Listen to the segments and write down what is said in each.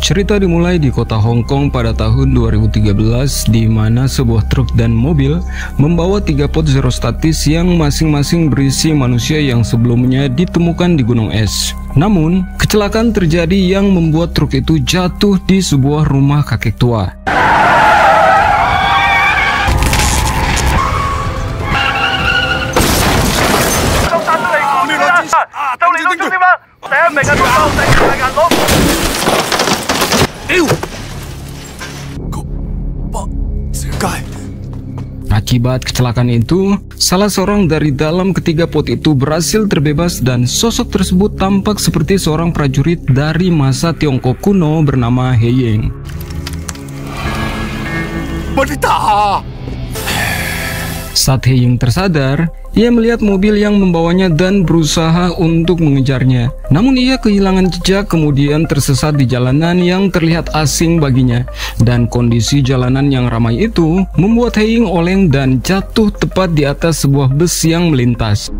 Cerita dimulai di kota Hong Kong pada tahun 2013, di mana sebuah truk dan mobil membawa 3 pot zero statis yang masing-masing berisi manusia yang sebelumnya ditemukan di gunung es. Namun, kecelakaan terjadi yang membuat truk itu jatuh di sebuah rumah kakek tua. Akibat kecelakaan itu, salah seorang dari dalam ketiga pot itu berhasil terbebas dan sosok tersebut tampak seperti seorang prajurit dari masa Tiongkok kuno bernama He Ying. Saat He Ying tersadar, ia melihat mobil yang membawanya dan berusaha untuk mengejarnya. Namun ia kehilangan jejak, kemudian tersesat di jalanan yang terlihat asing baginya. Dan kondisi jalanan yang ramai itu membuat He Ying oleng dan jatuh tepat di atas sebuah bus yang melintas.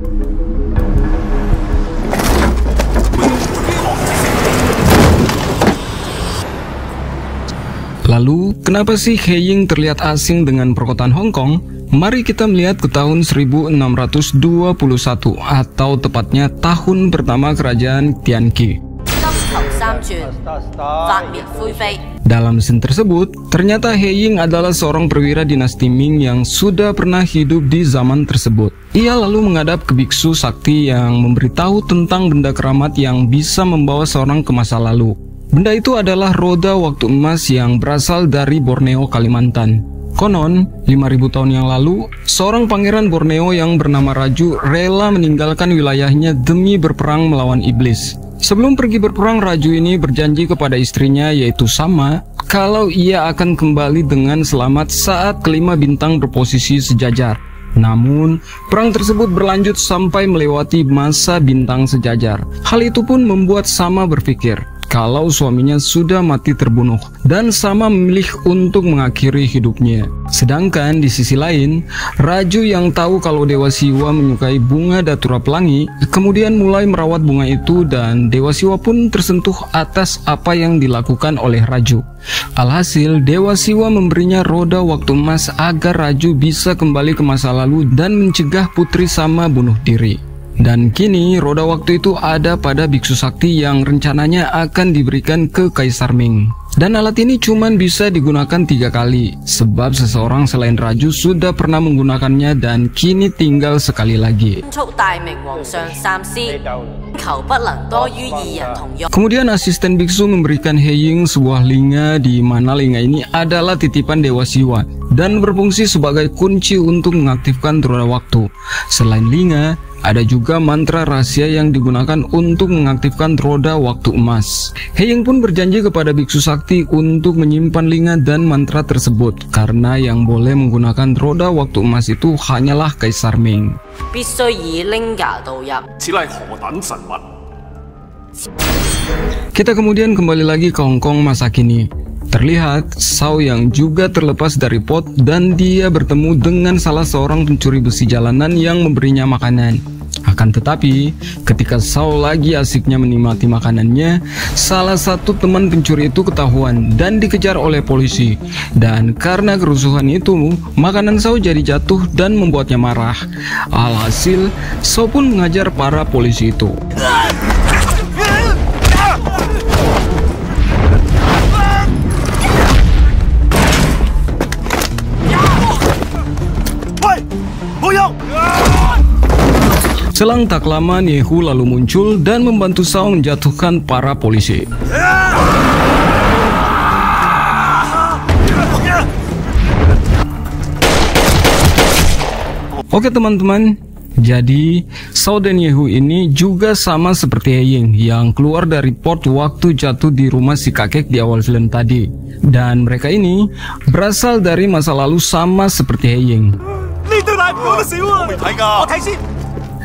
Lalu, kenapa sih He Ying terlihat asing dengan perkotaan Hong Kong? Mari kita melihat ke tahun 1621 atau tepatnya tahun pertama kerajaan Tian Qi. Dalam scene tersebut, ternyata He Ying adalah seorang perwira dinasti Ming yang sudah pernah hidup di zaman tersebut. Ia lalu menghadap ke biksu sakti yang memberitahu tentang benda keramat yang bisa membawa seorang ke masa lalu. Benda itu adalah roda waktu emas yang berasal dari Borneo, Kalimantan. Konon, 5.000 tahun yang lalu, seorang pangeran Borneo yang bernama Raju rela meninggalkan wilayahnya demi berperang melawan iblis. Sebelum pergi berperang, Raju ini berjanji kepada istrinya yaitu Sama kalau ia akan kembali dengan selamat saat kelima bintang berposisi sejajar. Namun, perang tersebut berlanjut sampai melewati masa bintang sejajar. Hal itu pun membuat Sama berpikir kalau suaminya sudah mati terbunuh dan Sama memilih untuk mengakhiri hidupnya. Sedangkan di sisi lain, Raju yang tahu kalau Dewa Siwa menyukai bunga Datura Pelangi kemudian mulai merawat bunga itu, dan Dewa Siwa pun tersentuh atas apa yang dilakukan oleh Raju. Alhasil, Dewa Siwa memberinya roda waktu emas agar Raju bisa kembali ke masa lalu dan mencegah putri Sama bunuh diri. Dan kini roda waktu itu ada pada biksu sakti yang rencananya akan diberikan ke Kaisar Ming. Dan alat ini cuma bisa digunakan 3 kali, sebab seseorang selain Raju sudah pernah menggunakannya dan kini tinggal sekali lagi. Kemudian asisten biksu memberikan He Ying sebuah linga, di mana linga ini adalah titipan Dewa Siwa dan berfungsi sebagai kunci untuk mengaktifkan roda waktu. Selain linga, ada juga mantra rahasia yang digunakan untuk mengaktifkan roda waktu emas. He Ying pun berjanji kepada biksu sakti untuk menyimpan linga dan mantra tersebut, karena yang boleh menggunakan roda waktu emas itu hanyalah Kaisar Ming. Kita kemudian kembali lagi ke Hong Kong masa kini. Terlihat Sao yang juga terlepas dari pot dan dia bertemu dengan salah seorang pencuri besi jalanan yang memberinya makanan. Akan tetapi, ketika Sao lagi asiknya menikmati makanannya, salah satu teman pencuri itu ketahuan dan dikejar oleh polisi. Dan karena kerusuhan itu, makanan Sao jadi jatuh dan membuatnya marah. Alhasil, Sao pun mengajar para polisi itu. Selang tak lama, Niehu lalu muncul dan membantu Sao menjatuhkan para polisi. Oke teman-teman, jadi Sao dan Niehu ini juga sama seperti He Ying yang keluar dari pot waktu jatuh di rumah si kakek di awal film tadi. Dan mereka ini berasal dari masa lalu sama seperti He Ying.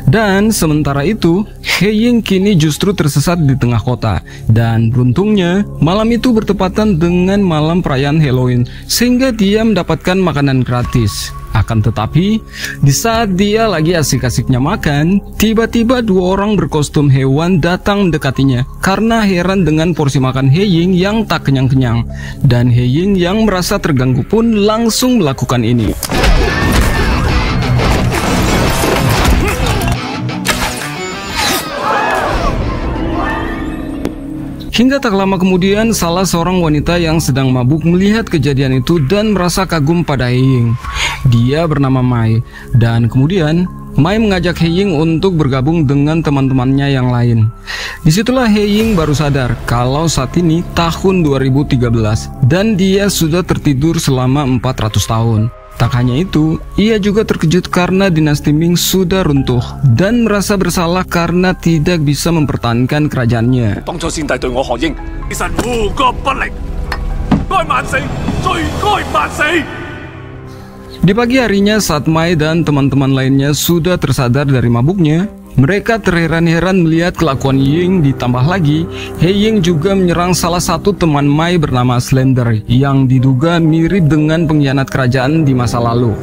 Dan sementara itu, He Ying kini justru tersesat di tengah kota. Dan beruntungnya, malam itu bertepatan dengan malam perayaan Halloween, sehingga dia mendapatkan makanan gratis. Akan tetapi, di saat dia lagi asik-asiknya makan, tiba-tiba dua orang berkostum hewan datang mendekatinya karena heran dengan porsi makan He Ying yang tak kenyang-kenyang. Dan He Ying yang merasa terganggu pun langsung melakukan ini. Hingga tak lama kemudian, salah seorang wanita yang sedang mabuk melihat kejadian itu dan merasa kagum pada He Ying. Dia bernama Mai, dan kemudian Mai mengajak He Ying untuk bergabung dengan teman-temannya yang lain. Disitulah He Ying baru sadar kalau saat ini tahun 2013 dan dia sudah tertidur selama 400 tahun. Tak hanya itu, ia juga terkejut karena dinasti Ming sudah runtuh dan merasa bersalah karena tidak bisa mempertahankan kerajaannya. Di pagi harinya saat Mai dan teman-teman lainnya sudah tersadar dari mabuknya, mereka terheran-heran melihat kelakuan Ying. Ditambah lagi, He Ying juga menyerang salah satu teman Mai bernama Slender yang diduga mirip dengan pengkhianat kerajaan di masa lalu.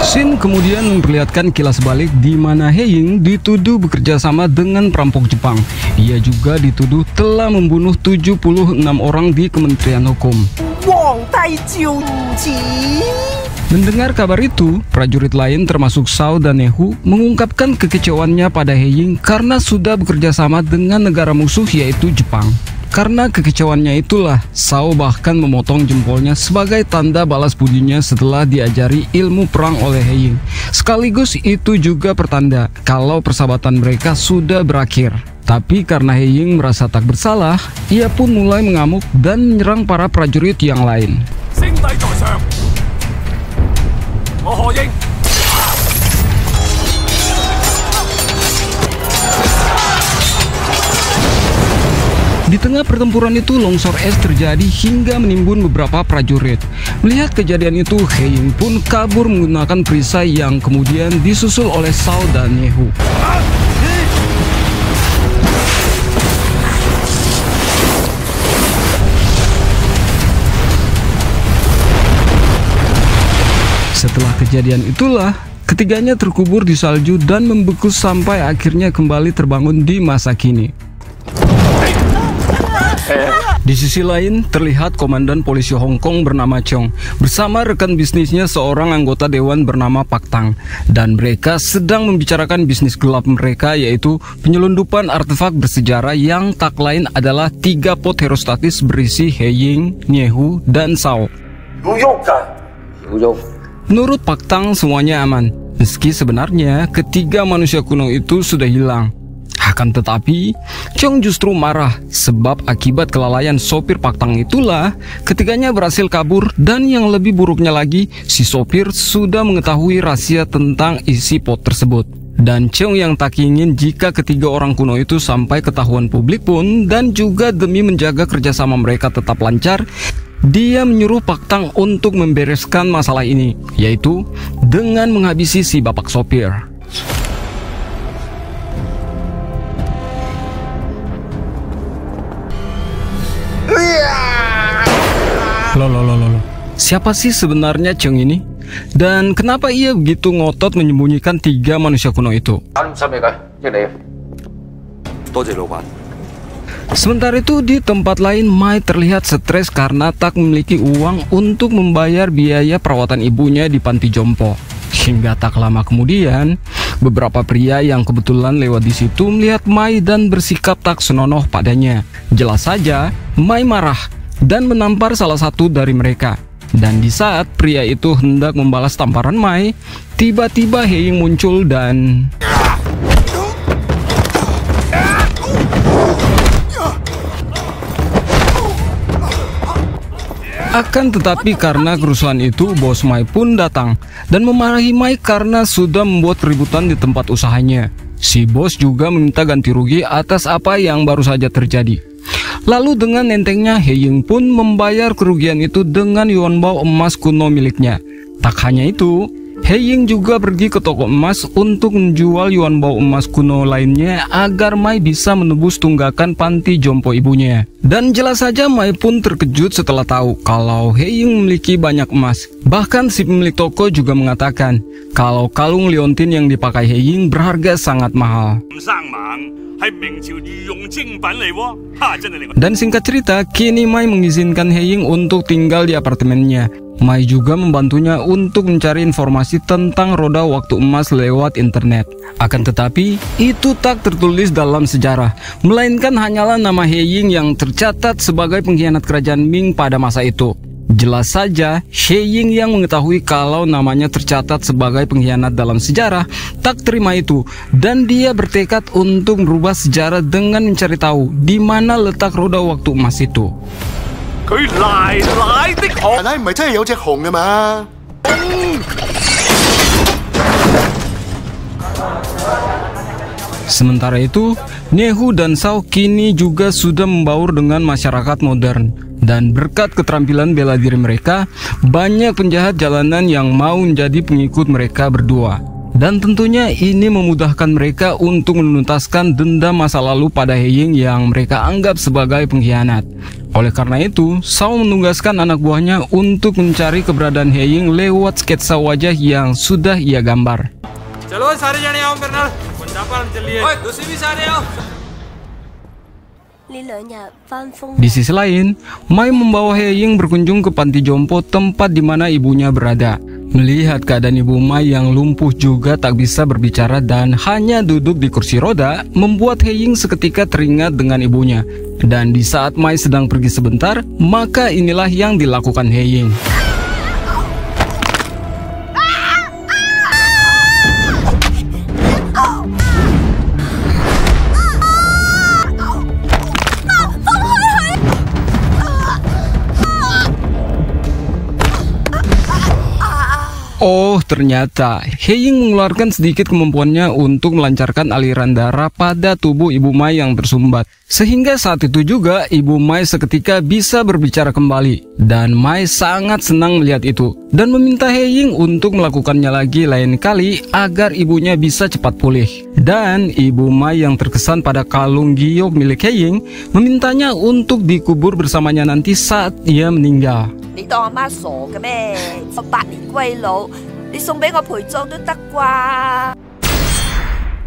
Shin kemudian memperlihatkan kilas balik di mana He Ying dituduh bekerja sama dengan perampok Jepang. Ia juga dituduh telah membunuh 76 orang di Kementerian Hukum. Mendengar kabar itu, prajurit lain termasuk Shao dan Nehu mengungkapkan kekecewaan pada He Ying karena sudah bekerja sama dengan negara musuh yaitu Jepang. Karena kekecewaannya itulah, Shao bahkan memotong jempolnya sebagai tanda balas budinya setelah diajari ilmu perang oleh He Ying. Sekaligus itu juga pertanda kalau persahabatan mereka sudah berakhir. Tapi karena He Ying merasa tak bersalah, ia pun mulai mengamuk dan menyerang para prajurit yang lain. Di tengah pertempuran itu, longsor es terjadi hingga menimbun beberapa prajurit. Melihat kejadian itu, He Ying pun kabur menggunakan perisai yang kemudian disusul oleh Shao dan Nehu. Setelah kejadian itulah, ketiganya terkubur di salju dan membeku sampai akhirnya kembali terbangun di masa kini. Di sisi lain, terlihat komandan polisi Hong Kong bernama Chong bersama rekan bisnisnya seorang anggota dewan bernama Pak Tang, dan mereka sedang membicarakan bisnis gelap mereka, yaitu penyelundupan artefak bersejarah yang tak lain adalah 3 pot herostatis berisi He Ying, Nehu, dan Shao. Menurut Pak Tang, semuanya aman, meski sebenarnya ketiga manusia kuno itu sudah hilang. Akan tetapi, Chong justru marah sebab akibat kelalaian sopir Pak Tang itulah ketiganya berhasil kabur, dan yang lebih buruknya lagi, si sopir sudah mengetahui rahasia tentang isi pot tersebut. Dan Chong yang tak ingin jika ketiga orang kuno itu sampai ketahuan publik pun, dan juga demi menjaga kerjasama mereka tetap lancar, dia menyuruh Pak Tang untuk membereskan masalah ini, yaitu dengan menghabisi si bapak sopir. Loh. Siapa sih sebenarnya Chong ini? Dan kenapa ia begitu ngotot menyembunyikan 3 manusia kuno itu? Sementara itu, di tempat lain, Mai terlihat stres karena tak memiliki uang untuk membayar biaya perawatan ibunya di panti jompo. Hingga tak lama kemudian, beberapa pria yang kebetulan lewat di situ melihat Mai dan bersikap tak senonoh padanya. Jelas saja, Mai marah dan menampar salah satu dari mereka. Dan di saat pria itu hendak membalas tamparan Mai, tiba-tiba He Ying muncul dan... Akan tetapi karena kerusuhan itu, bos Mai pun datang dan memarahi Mai karena sudah membuat keributan di tempat usahanya. Si bos juga meminta ganti rugi atas apa yang baru saja terjadi. Lalu dengan entengnya, He Ying pun membayar kerugian itu dengan yuan bao emas kuno miliknya. Tak hanya itu, He Ying juga pergi ke toko emas untuk menjual yuan bau emas kuno lainnya agar Mai bisa menebus tunggakan panti jompo ibunya. Dan jelas saja Mai pun terkejut setelah tahu kalau Ying memiliki banyak emas. Bahkan si pemilik toko juga mengatakan kalau kalung liontin yang dipakai Ying berharga sangat mahal. Dan singkat cerita, kini Mai mengizinkan Ying untuk tinggal di apartemennya. Mai juga membantunya untuk mencari informasi tentang roda waktu emas lewat internet. Akan tetapi, itu tak tertulis dalam sejarah, melainkan hanyalah nama Ying yang tercatat sebagai pengkhianat kerajaan Ming pada masa itu. Jelas saja, Ying yang mengetahui kalau namanya tercatat sebagai pengkhianat dalam sejarah tak terima itu, dan dia bertekad untuk merubah sejarah dengan mencari tahu di mana letak roda waktu emas itu. Sementara itu, Nehu dan Sao kini juga sudah membaur dengan masyarakat modern. Dan berkat keterampilan bela diri mereka, banyak penjahat jalanan yang mau menjadi pengikut mereka berdua. Dan tentunya ini memudahkan mereka untuk menuntaskan dendam masa lalu pada Ying yang mereka anggap sebagai pengkhianat. Oleh karena itu, Sao menugaskan anak buahnya untuk mencari keberadaan Ying lewat sketsa wajah yang sudah ia gambar. Di sisi lain, Mai membawa Ying berkunjung ke panti jompo tempat di mana ibunya berada. Melihat keadaan ibu Mai yang lumpuh juga tak bisa berbicara dan hanya duduk di kursi roda, membuat Ying seketika teringat dengan ibunya. Dan di saat Mai sedang pergi sebentar, maka inilah yang dilakukan Ying. Oh, ternyata Ying mengeluarkan sedikit kemampuannya untuk melancarkan aliran darah pada tubuh ibu Mai yang tersumbat. Sehingga saat itu juga ibu Mai seketika bisa berbicara kembali. Dan Mai sangat senang melihat itu dan meminta Ying untuk melakukannya lagi lain kali agar ibunya bisa cepat pulih. Dan ibu Mai yang terkesan pada kalung giok milik Ying memintanya untuk dikubur bersamanya nanti saat ia meninggal.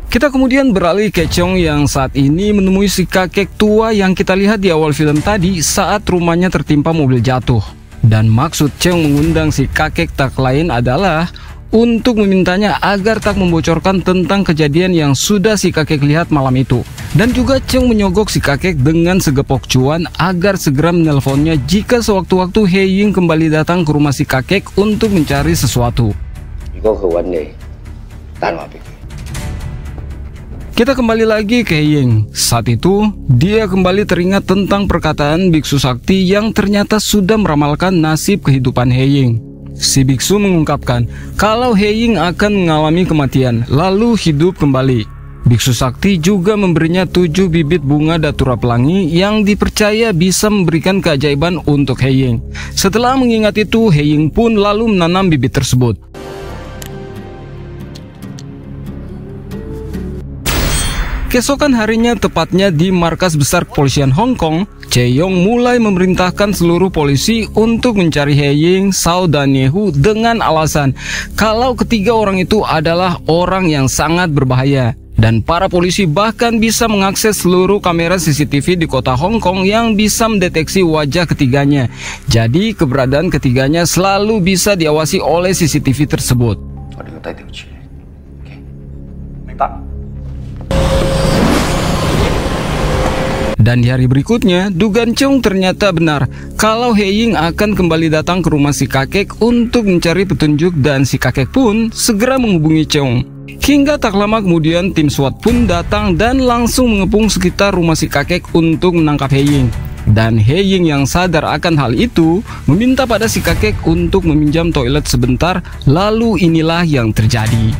Kita kemudian beralih ke Chong yang saat ini menemui si kakek tua yang kita lihat di awal film tadi saat rumahnya tertimpa mobil jatuh. Dan maksud Chong mengundang si kakek tak lain adalah untuk memintanya agar tak membocorkan tentang kejadian yang sudah si kakek lihat malam itu. Dan juga Chong menyogok si kakek dengan segepok cuan agar segera menelponnya jika sewaktu-waktu Ying kembali datang ke rumah si kakek untuk mencari sesuatu. Kita kembali lagi ke Ying. Saat itu, dia kembali teringat tentang perkataan biksu sakti yang ternyata sudah meramalkan nasib kehidupan Ying. Si biksu mengungkapkan kalau Ying akan mengalami kematian, lalu hidup kembali. Biksu sakti juga memberinya 7 bibit bunga datura pelangi yang dipercaya bisa memberikan keajaiban untuk Ying. Setelah mengingat itu, Ying pun lalu menanam bibit tersebut. Keesokan harinya, tepatnya di markas besar kepolisian Hong Kong, Chae-yong mulai memerintahkan seluruh polisi untuk mencari Ying, Sao, dan Nehu dengan alasan kalau ketiga orang itu adalah orang yang sangat berbahaya. Dan para polisi bahkan bisa mengakses seluruh kamera CCTV di kota Hong Kong yang bisa mendeteksi wajah ketiganya. Jadi keberadaan ketiganya selalu bisa diawasi oleh CCTV tersebut. Dan di hari berikutnya, dugaan Chong ternyata benar kalau Ying akan kembali datang ke rumah si kakek untuk mencari petunjuk, dan si kakek pun segera menghubungi Chong. Hingga tak lama kemudian tim SWAT pun datang dan langsung mengepung sekitar rumah si kakek untuk menangkap Ying. Dan Ying yang sadar akan hal itu meminta pada si kakek untuk meminjam toilet sebentar, lalu inilah yang terjadi.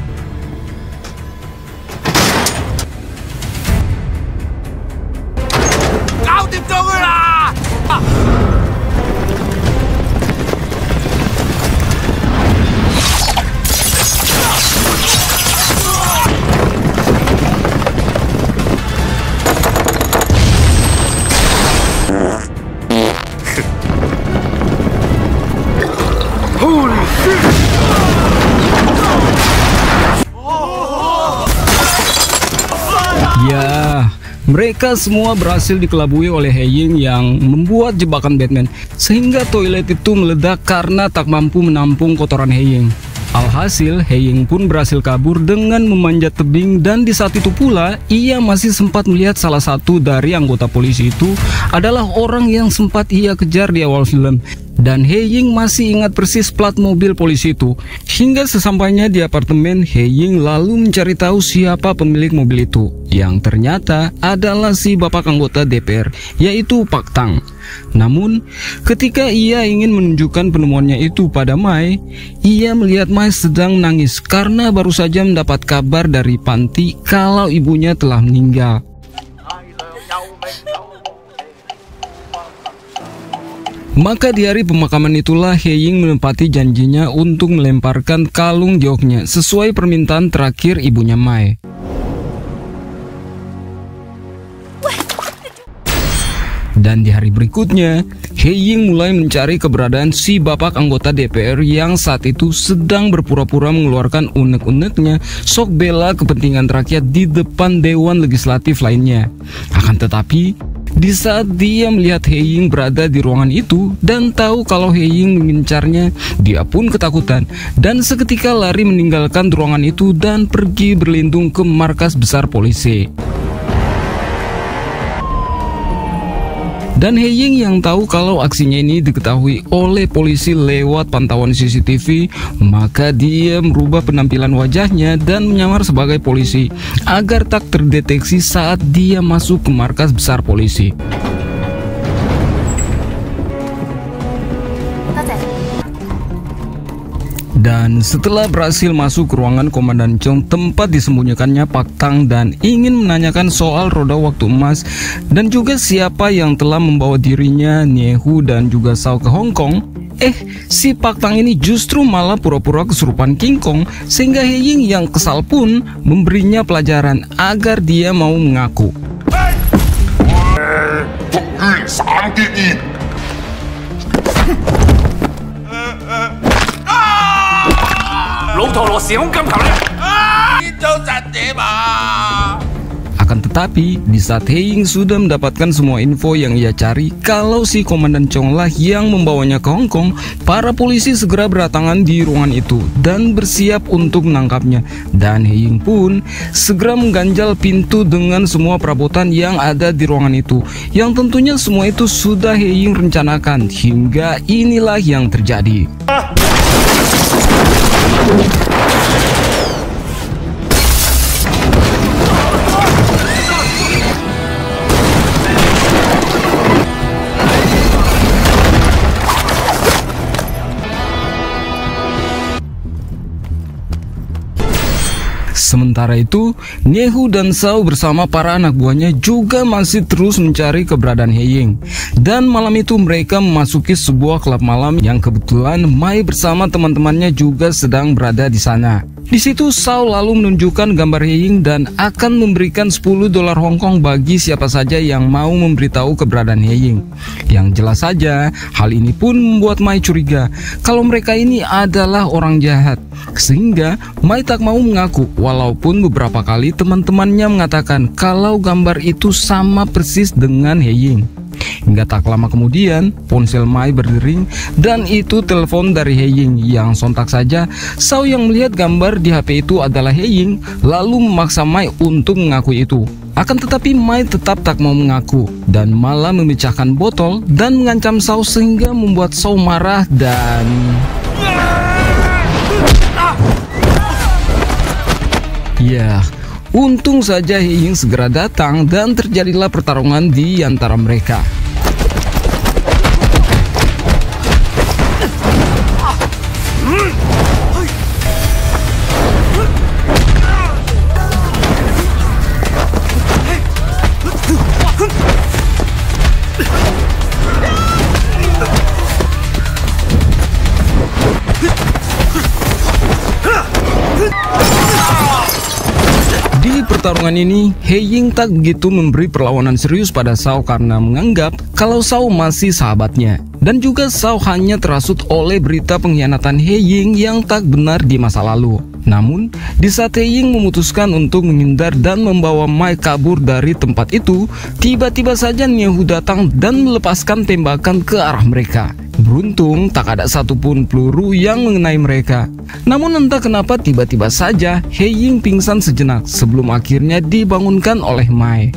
Ya, mereka semua berhasil dikelabui oleh He Ying yang membuat jebakan Batman, sehingga toilet itu meledak karena tak mampu menampung kotoran He Ying. Alhasil, He Ying pun berhasil kabur dengan memanjat tebing, dan di saat itu pula ia masih sempat melihat salah satu dari anggota polisi itu adalah orang yang sempat ia kejar di awal film. Dan He Ying masih ingat persis plat mobil polisi itu. Hingga sesampainya di apartemen, He Ying lalu mencari tahu siapa pemilik mobil itu, yang ternyata adalah si bapak anggota DPR, yaitu Pak Tang. Namun, ketika ia ingin menunjukkan penemuannya itu pada Mai, ia melihat Mai sedang menangis karena baru saja mendapat kabar dari panti kalau ibunya telah meninggal. Maka di hari pemakaman itulah He Ying menepati janjinya untuk melemparkan kalung joknya sesuai permintaan terakhir ibunya Mai. Dan di hari berikutnya, He Ying mulai mencari keberadaan si bapak anggota DPR yang saat itu sedang berpura-pura mengeluarkan unek-uneknya sok bela kepentingan rakyat di depan dewan legislatif lainnya. Akan tetapi, di saat dia melihat He Ying berada di ruangan itu dan tahu kalau He Ying mengincarnya, dia pun ketakutan dan seketika lari meninggalkan ruangan itu dan pergi berlindung ke markas besar polisi. Dan He Ying yang tahu kalau aksinya ini diketahui oleh polisi lewat pantauan CCTV, maka dia merubah penampilan wajahnya dan menyamar sebagai polisi agar tak terdeteksi saat dia masuk ke markas besar polisi. Dan setelah berhasil masuk ke ruangan Komandan Chong, tempat disembunyikannya Pak Tang, dan ingin menanyakan soal roda waktu emas dan juga siapa yang telah membawa dirinya, Niehu dan juga Sao ke Hong Kong, si Pak Tang ini justru malah pura-pura kesurupan King Kong, sehingga He Ying yang kesal pun memberinya pelajaran agar dia mau mengaku. Akan tetapi, di saat He Ying sudah mendapatkan semua info yang ia cari kalau si Komandan Chong lah yang membawanya ke Hong Kong, para polisi segera berdatangan di ruangan itu dan bersiap untuk menangkapnya. Dan He Ying pun segera mengganjal pintu dengan semua perabotan yang ada di ruangan itu, yang tentunya semua itu sudah He Ying rencanakan. Hingga inilah yang terjadi. Sementara itu, Niehu dan Sao bersama para anak buahnya juga masih terus mencari keberadaan He Ying. Dan malam itu mereka memasuki sebuah klub malam yang kebetulan Mai bersama teman-temannya juga sedang berada di sana. Di situ Sao lalu menunjukkan gambar He Ying dan akan memberikan $10 Hong Kong bagi siapa saja yang mau memberitahu keberadaan He Ying. Yang jelas saja, hal ini pun membuat Mai curiga kalau mereka ini adalah orang jahat. Sehingga Mai tak mau mengaku, walaupun beberapa kali teman-temannya mengatakan kalau gambar itu sama persis dengan He Ying. Hingga tak lama kemudian, ponsel Mai berdering dan itu telepon dari He Ying, yang sontak saja Sao yang melihat gambar di HP itu adalah He Ying lalu memaksa Mai untuk mengakui itu. Akan tetapi Mai tetap tak mau mengaku dan malah memecahkan botol dan mengancam Sao sehingga membuat Sao marah dan... Ya, untung saja He Ying segera datang dan terjadilah pertarungan di antara mereka. Di pertarungan ini, He Ying tak begitu memberi perlawanan serius pada Sao karena menganggap kalau Sao masih sahabatnya. Dan juga Sao hanya terhasut oleh berita pengkhianatan He Ying yang tak benar di masa lalu. Namun, di saat Heying memutuskan untuk menghindar dan membawa Mai kabur dari tempat itu, tiba-tiba saja Nehu datang dan melepaskan tembakan ke arah mereka. Beruntung, tak ada satupun peluru yang mengenai mereka. Namun entah kenapa tiba-tiba saja Heying pingsan sejenak sebelum akhirnya dibangunkan oleh Mai.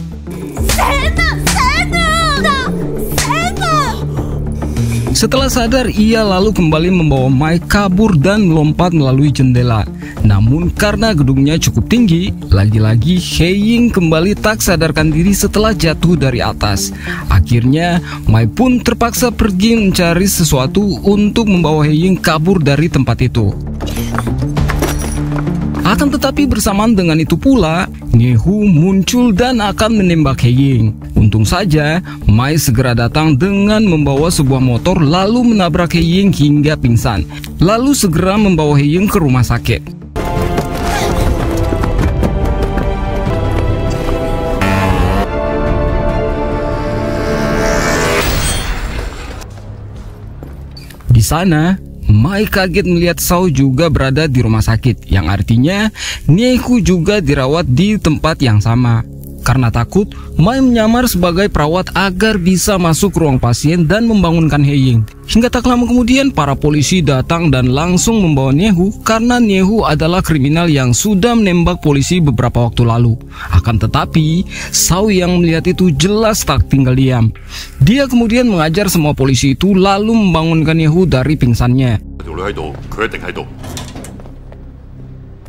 Setelah sadar, ia lalu kembali membawa Mai kabur dan melompat melalui jendela. Namun karena gedungnya cukup tinggi, lagi-lagi Heying kembali tak sadarkan diri setelah jatuh dari atas. Akhirnya, Mai pun terpaksa pergi mencari sesuatu untuk membawa Heying kabur dari tempat itu. Akan tetapi bersamaan dengan itu pula, Nehu muncul dan akan menembak Heying. Untung saja, Mai segera datang dengan membawa sebuah motor lalu menabrak Heying hingga pingsan. Lalu segera membawa Heying ke rumah sakit. Di sana, Mai kaget melihat Sao juga berada di rumah sakit, yang artinya Nehu juga dirawat di tempat yang sama. Karena takut, Mai menyamar sebagai perawat agar bisa masuk ruang pasien dan membangunkan Heying. Hingga tak lama kemudian, para polisi datang dan langsung membawa Nehu karena Nehu adalah kriminal yang sudah menembak polisi beberapa waktu lalu. Akan tetapi, Sao yang melihat itu jelas tak tinggal diam. Dia kemudian mengajar semua polisi itu lalu membangunkan Nehu dari pingsannya.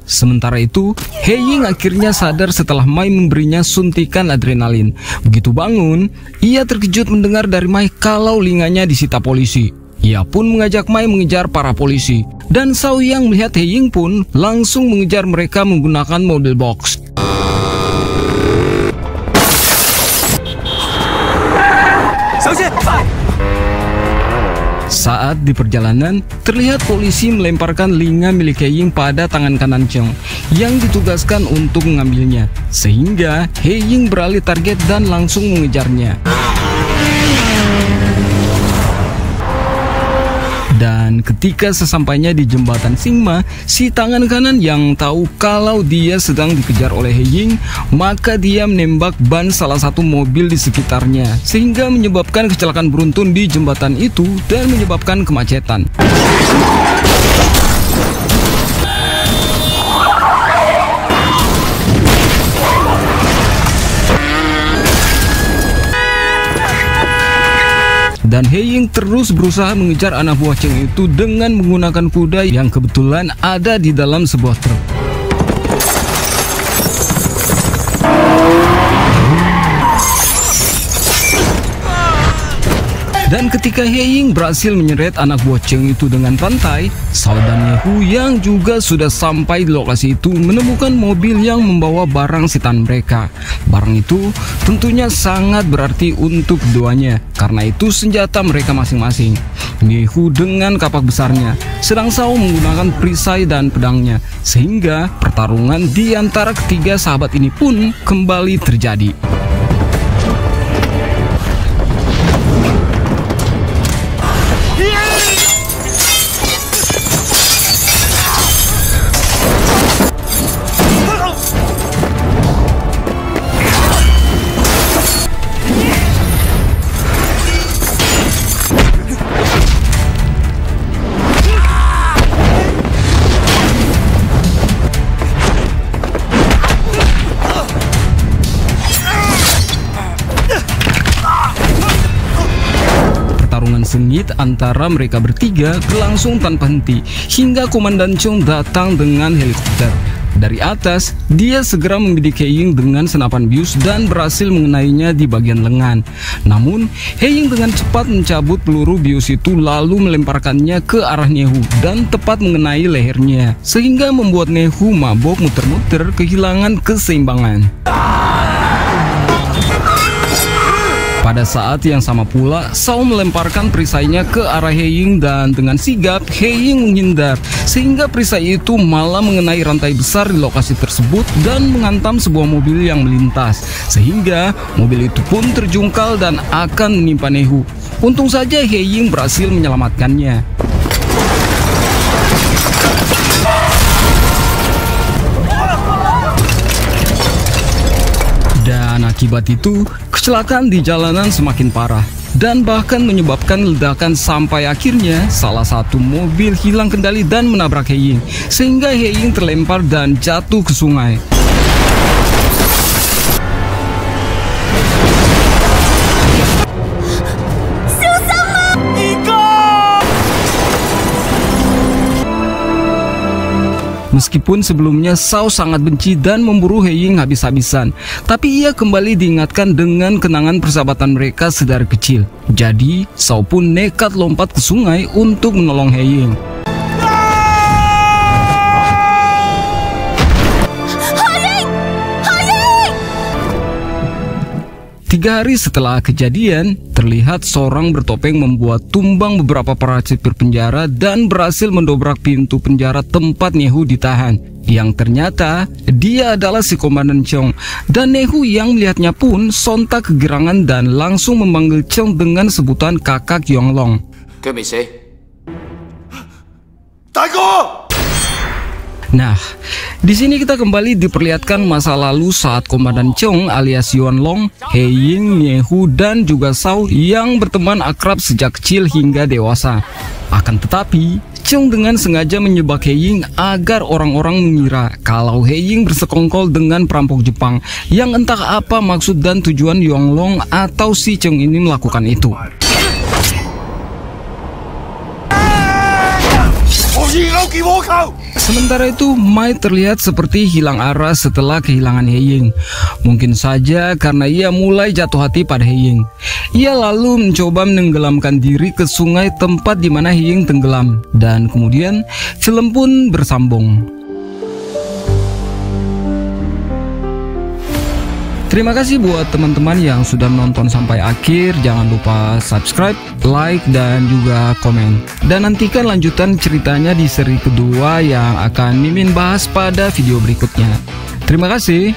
Sementara itu, Heying akhirnya sadar setelah Mai memberinya suntikan adrenalin. Begitu bangun, ia terkejut mendengar dari Mai kalau linganya disita polisi. Ia pun mengajak Mai mengejar para polisi. Dan Sao yang melihat Heying pun langsung mengejar mereka menggunakan mobil box. Saat di perjalanan, terlihat polisi melemparkan linga milik Heying pada tangan kanan Cheng yang ditugaskan untuk mengambilnya, sehingga Heying beralih target dan langsung mengejarnya. Dan ketika sesampainya di jembatan Singma, si tangan kanan yang tahu kalau dia sedang dikejar oleh Heying, maka dia menembak ban salah satu mobil di sekitarnya, sehingga menyebabkan kecelakaan beruntun di jembatan itu dan menyebabkan kemacetan. Dan Heying terus berusaha mengejar anak buah Cheng itu dengan menggunakan kuda yang kebetulan ada di dalam sebuah truk. Dan ketika Heying berhasil menyeret anak buah Cheng itu dengan rantai, Sao dan Nehu yang juga sudah sampai di lokasi itu menemukan mobil yang membawa barang sitaan mereka. Barang itu tentunya sangat berarti untuk keduanya, karena itu senjata mereka masing-masing. Nehu dengan kapak besarnya, sedang Sao menggunakan perisai dan pedangnya, sehingga pertarungan di antara ketiga sahabat ini pun kembali terjadi. Sengit antara mereka bertiga berlangsung tanpa henti hingga Komandan Chong datang dengan helikopter. Dari atas, dia segera membidik Heying dengan senapan bius dan berhasil mengenainya di bagian lengan. Namun, Heying dengan cepat mencabut peluru bius itu lalu melemparkannya ke arah Nehu dan tepat mengenai lehernya, sehingga membuat Nehu mabok muter-muter kehilangan keseimbangan. Pada saat yang sama pula, Sao melemparkan perisainya ke arah Heying dan dengan sigap Heying menghindar, sehingga perisai itu malah mengenai rantai besar di lokasi tersebut dan menghantam sebuah mobil yang melintas, sehingga mobil itu pun terjungkal dan akan menimpa Nehu. Untung saja Heying berhasil menyelamatkannya. Akibat itu, kecelakaan di jalanan semakin parah dan bahkan menyebabkan ledakan sampai akhirnya salah satu mobil hilang kendali dan menabrak He Ying, sehingga He Ying terlempar dan jatuh ke sungai. Meskipun sebelumnya Shao sangat benci dan memburu He Ying habis-habisan, tapi ia kembali diingatkan dengan kenangan persahabatan mereka sedari kecil. Jadi, Shao pun nekat lompat ke sungai untuk menolong He Ying. 3 hari setelah kejadian, terlihat seorang bertopeng membuat tumbang beberapa para sipir penjara dan berhasil mendobrak pintu penjara tempat Nehu ditahan. Yang ternyata dia adalah si Komandan Chong, dan Nehu yang melihatnya pun sontak kegirangan dan langsung memanggil Chong dengan sebutan kakak Yonglong. Nah, di sini kita kembali diperlihatkan masa lalu saat Komandan Chong alias Yuanlong, He Ying, Nehu, dan juga Shao yang berteman akrab sejak kecil hingga dewasa. Akan tetapi, Chong dengan sengaja menyebak He Ying agar orang-orang mengira kalau He Ying bersekongkol dengan perampok Jepang yang entah apa maksud dan tujuan Yuanlong atau si Chong ini melakukan itu. Sementara itu, Mai terlihat seperti hilang arah setelah kehilangan He Ying. Mungkin saja karena ia mulai jatuh hati pada He Ying. Ia lalu mencoba menenggelamkan diri ke sungai tempat di mana He Ying tenggelam. Dan kemudian, film pun bersambung. Terima kasih buat teman-teman yang sudah menonton sampai akhir. Jangan lupa subscribe, like, dan juga komen. Dan nantikan lanjutan ceritanya di seri kedua yang akan Mimin bahas pada video berikutnya. Terima kasih.